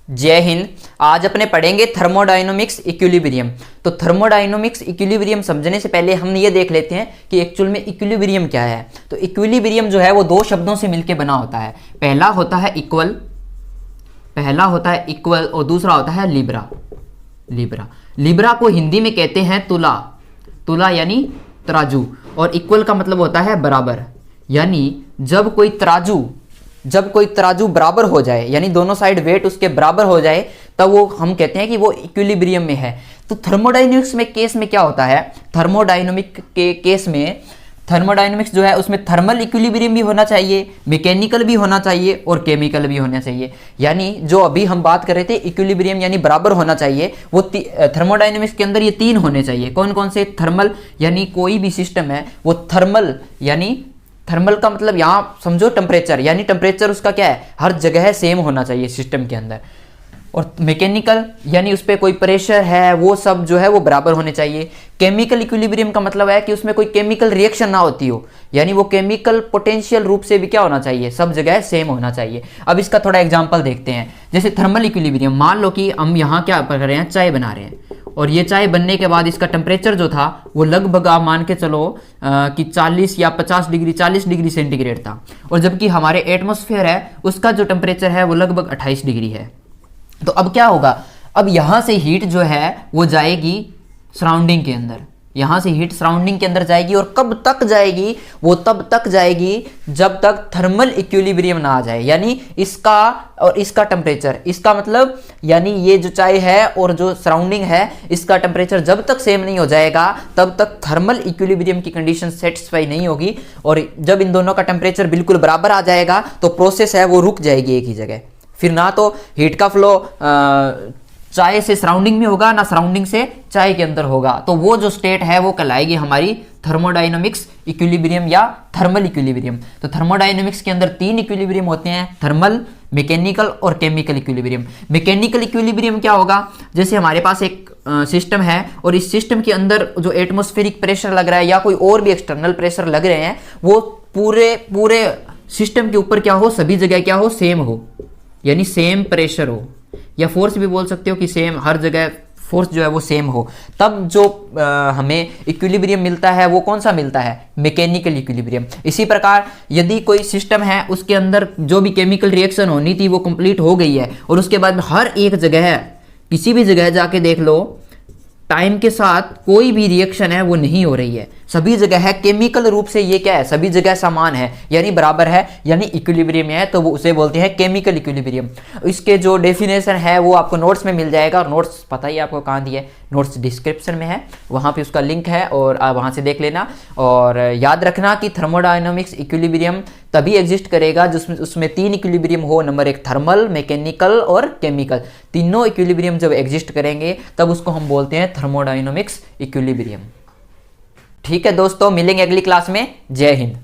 जय हिंद। आज अपने पढ़ेंगे थर्मोडायनामिक्स इक्विलिब्रियम। तो थर्मोडायनामिक्स इक्विलिब्रियम समझने से पहले हम ये देख लेते हैं कि एक्चुअल में इक्विलिब्रियम क्या है। तो इक्विलिब्रियम जो है वो दो शब्दों से मिलकर बना होता है। पहला होता है इक्वल और दूसरा होता है लिब्रा। लिब्रा को हिंदी में कहते हैं तुला यानी तराजू, और इक्वल का मतलब होता है बराबर। यानी जब कोई तराजू बराबर हो जाए, यानी दोनों साइड वेट उसके बराबर हो जाए, तब वो हम कहते हैं कि वो इक्विलिब्रियम में है। तो थर्मोडायनामिक्स में केस में क्या होता है, थर्मोडायनामिक के केस में थर्मोडायनामिक्स जो है उसमें थर्मल इक्विलिब्रियम भी होना चाहिए, मैकेनिकल भी होना चाहिए और केमिकल भी होना चाहिए। यानी जो अभी हम बात कर रहे थे इक्विलिब्रियम यानी बराबर होना चाहिए, वो थर्मोडायनामिक्स के अंदर ये तीन होने चाहिए। कौन कौन से? थर्मल यानी कोई भी सिस्टम है वो थर्मल का मतलब यहाँ समझो टेम्परेचर, यानी टेम्परेचर उसका क्या है, हर जगह सेम होना चाहिए सिस्टम के अंदर। और मैकेनिकल यानी उस पर कोई प्रेशर है वो सब जो है वो बराबर होने चाहिए। केमिकल इक्विलिब्रियम का मतलब है कि उसमें कोई केमिकल रिएक्शन ना होती हो, यानी वो केमिकल पोटेंशियल रूप से भी क्या होना चाहिए, सब जगह सेम होना चाहिए। अब इसका थोड़ा एग्जांपल देखते हैं। जैसे थर्मल इक्विलिब्रियम, मान लो कि हम यहाँ क्या कर रहे हैं, चाय बना रहे हैं, और ये चाय बनने के बाद इसका टेम्परेचर जो था वो लगभग आप मान के चलो कि 40 या 40 डिग्री सेंटीग्रेड था, और जबकि हमारे एटमॉस्फेयर है उसका जो टेम्परेचर है वो लगभग 28 डिग्री है। तो अब क्या होगा, अब यहाँ से हीट जो है वो जाएगी सराउंडिंग के अंदर, यहाँ से हीट सराउंडिंग के अंदर जाएगी, और कब तक जाएगी, वो तब तक जाएगी जब तक थर्मल इक्विलिब्रियम ना आ जाए। यानी इसका और इसका टेम्परेचर, इसका मतलब यानी ये जो चाय है और जो सराउंडिंग है इसका टेम्परेचर जब तक सेम नहीं हो जाएगा तब तक थर्मल इक्विलिब्रियम की कंडीशन सेटिस्फाई नहीं होगी। और जब इन दोनों का टेम्परेचर बिल्कुल बराबर आ जाएगा तो प्रोसेस है वो रुक जाएगी एक ही जगह। फिर ना तो हीट का फ्लो चाय से सराउंडिंग में होगा, ना सराउंडिंग से चाय के अंदर होगा। तो वो जो स्टेट है वो कहलाएगी हमारी थर्मोडायनामिक्स इक्विलिब्रियम या थर्मल इक्विलिब्रियम। तो थर्मोडायनामिक्स के अंदर तीन इक्विलिब्रियम होते हैं, थर्मल, मैकेनिकल और केमिकल इक्विलिब्रियम। मैकेनिकल इक्विलिब्रियम क्या होगा, जैसे हमारे पास एक सिस्टम है और इस सिस्टम के अंदर जो एटमॉस्फेरिक प्रेशर लग रहा है या कोई और भी एक्सटर्नल प्रेशर लग रहे हैं वो पूरे सिस्टम के ऊपर क्या हो, सभी जगह क्या हो, सेम हो, यानी सेम प्रेशर हो, या फोर्स भी बोल सकते हो कि सेम, हर जगह फोर्स जो है वो सेम हो। तब जो हमें इक्विलिब्रियम मिलता है वो कौन सा मिलता है, मैकेनिकल इक्विलिब्रियम। इसी प्रकार यदि कोई सिस्टम है उसके अंदर जो भी केमिकल रिएक्शन होनी थी वो कंप्लीट हो गई है, और उसके बाद हर एक जगह, किसी भी जगह जाके देख लो, टाइम के साथ कोई भी रिएक्शन है वो नहीं हो रही है, सभी जगह है, केमिकल रूप से ये क्या है, सभी जगह समान है, यानी बराबर है, यानी इक्विलिब्रियम है, तो वो उसे बोलते हैं केमिकल इक्विलिब्रियम। इसके जो डेफिनेशन है वो आपको नोट्स में मिल जाएगा, और नोट्स पता ही आपको कहाँ दिए, नोट्स डिस्क्रिप्शन में है, वहाँ पे उसका लिंक है और आप वहाँ से देख लेना। और याद रखना कि थर्मोडायनामिक्स इक्विलिब्रियम तभी एग्जिस्ट करेगा जिसमें उसमें तीन इक्विलिब्रियम हो। नंबर एक थर्मल, मैकेनिकल और केमिकल, तीनों इक्विलिब्रियम जब एग्जिस्ट करेंगे तब उसको हम बोलते हैं थर्मोडायनामिक्स इक्विलिब्रियम। ठीक है दोस्तों, मिलेंगे अगली क्लास में। जय हिंद।